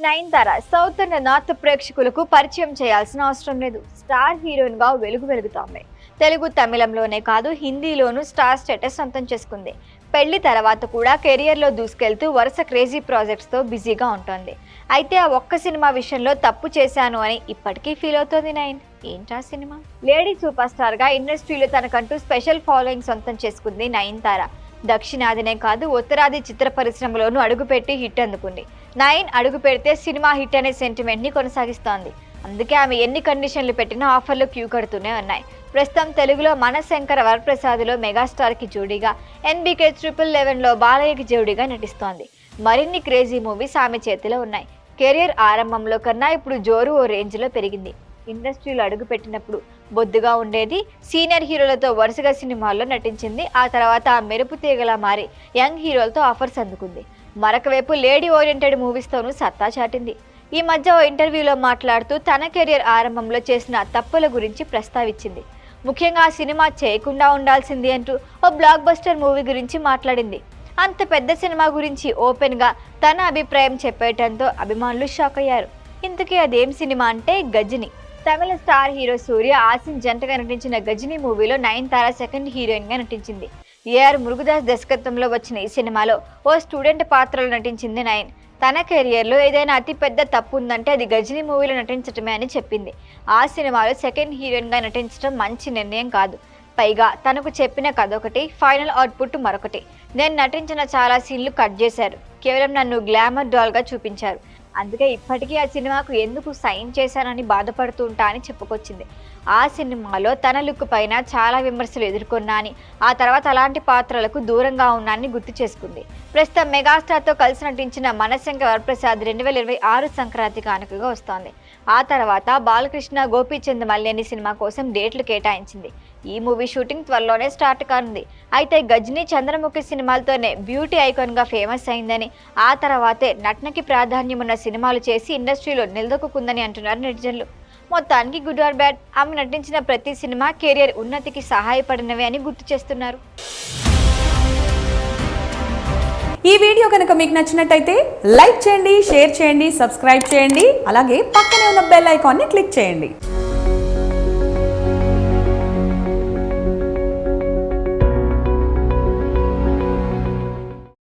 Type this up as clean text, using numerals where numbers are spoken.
Nayanthara south and north ప్రేక్షకులకు పరిచయం చేయాల్సిన అవసరం లేదు. స్టార్ హీరోయిన్ గా వెలుగుతోంది. తెలుగు, తమిళంలోనే కాదు హిందీలోనూ స్టార్ స్టేటస్ సొంతం చేసుకుంది. పెళ్లి తర్వాత కూడా కెరియర్ లో దూసుకెళ్తూ వరుస క్రేజీ ప్రాజెక్ట్స్ తో బిజీగా ఉంటుంది. అయితే ఆ ఒక్క సినిమా విషయంలో తప్పు చేశాను అని ఇప్పటికీ ఫీల్ అవుతోంది నయన్. ఏంటా సినిమా? లేడీ సూపర్ స్టార్ గా ఇండస్ట్రీలో తనకంటూ స్పెషల్ ఫాలోయింగ్ సొంతం చేసుకుంది నయనతార. దక్షిణాదినే కాదు ఉత్తరాది చిత్ర పరిశ్రమలోనూ అడుగుపెట్టి హిట్ అందుకుంది. నయన్ అడుగు పెడితే సినిమా హిట్ అనే సెంటిమెంట్ ని కొనసాగిస్తోంది. అందుకే ఆమె ఎన్ని కండిషన్లు పెట్టినా ఆఫర్లు క్యూ కడుతూనే ఉన్నాయి. ప్రస్తుతం తెలుగులో మనశంకర వరప్రసాద్లో మెగాస్టార్ కి జోడీగా, NBK 1111లో బాలయ్యకి జోడీగా నటిస్తోంది. మరిన్ని క్రేజీ మూవీస్ ఆమె చేతిలో ఉన్నాయి. కెరియర్ ఆరంభంలో కన్నా ఇప్పుడు జోరు ఓ రేంజ్ లో పెరిగింది. ఇండస్ట్రీలో అడుగు పెట్టినప్పుడు బొద్దుగా ఉండేది. సీనియర్ హీరోలతో వరుసగా సినిమాల్లో నటించింది. ఆ తర్వాత మెరుపు తీగలా మారి యంగ్ హీరోలతో ఆఫర్స్ అందుకుంది. మరొక వైపు లేడీ ఓరియంటెడ్ మూవీస్తోనూ సత్తా చాటింది. ఈ మధ్య ఓ ఇంటర్వ్యూలో మాట్లాడుతూ తన కెరియర్ ఆరంభంలో చేసిన తప్పుల గురించి ప్రస్తావించింది. ముఖ్యంగా ఆ సినిమా చేయకుండా ఉండాల్సింది అంటూ ఓ బ్లాక్ బస్టర్ మూవీ గురించి మాట్లాడింది. అంత పెద్ద సినిమా గురించి ఓపెన్ గా తన అభిప్రాయం చెప్పేయటంతో అభిమానులు షాక్ అయ్యారు. ఇంతకీ అదేం సినిమా అంటే గజిని. తమిళ స్టార్ హీరో సూర్య, ఆసిన్ జంటగా నటించిన గజిని మూవీలో నయనతార సెకండ్ హీరోయిన్ గా నటించింది. AR మురుగదాస్ దర్శకత్వంలో వచ్చిన ఈ సినిమాలో ఓ స్టూడెంట్ పాత్రలో నటించింది నయన్. తన కెరియర్లో ఏదైనా అతిపెద్ద తప్పు ఉందంటే అది గజిని మూవీలో నటించటమే అని చెప్పింది. ఆ సినిమాలో సెకండ్ హీరోయిన్ గా నటించడం మంచి నిర్ణయం కాదు. పైగా తనకు చెప్పిన కథ ఒకటి, ఫైనల్ అవుట్పుట్ మరొకటి. నేను నటించిన చాలా సీన్లు కట్ చేశారు. కేవలం నన్ను గ్లామర్ డాల్ గా చూపించారు. అందుకే ఇప్పటికీ ఆ సినిమాకు ఎందుకు సైన్ చేశానని బాధపడుతూ ఉంటా అని చెప్పుకొచ్చింది. ఆ సినిమాలో తన లుక్ పైన చాలా విమర్శలు ఎదుర్కొన్నా అని, ఆ తర్వాత అలాంటి పాత్రలకు దూరంగా ఉన్నానని గుర్తు చేసుకుంది. ప్రస్తుతం మెగాస్టార్తో కలిసి నటించిన మనశంకర వరప్రసాద్ 2026 సంక్రాంతి కానుకగా వస్తోంది. ఆ తర్వాత బాలకృష్ణ, గోపీచంద్ మల్లేని సినిమా కోసం డేట్లు కేటాయించింది. ఈ మూవీ షూటింగ్ త్వరలోనే స్టార్ట్ కానుంది. అయితే గజిని, చంద్రముఖి సినిమాలతోనే బ్యూటీ ఐకాన్ గా ఫేమస్ అయిందని, ఆ తర్వాతే నటనకి ప్రాధాన్యం ఉన్న సినిమాలు చేసి ఇండస్ట్రీలో నిలదొక్కుందని అంటున్నారు నెటిజన్లు. మొత్తానికి గుడ్ ఆర్ బ్యాడ్, ఆమె నటించిన ప్రతి సినిమా కెరియర్ ఉన్నతికి సహాయపడినవే అని గుర్తు చేస్తున్నారు. ఈ వీడియో కనుక మీకు నచ్చినట్టయితే లైక్ చేయండి, షేర్ చేయండి, సబ్స్క్రైబ్ చేయండి. అలాగే పక్కనే ఉన్న బెల్ ఐకాన్ని క్లిక్ చేయండి.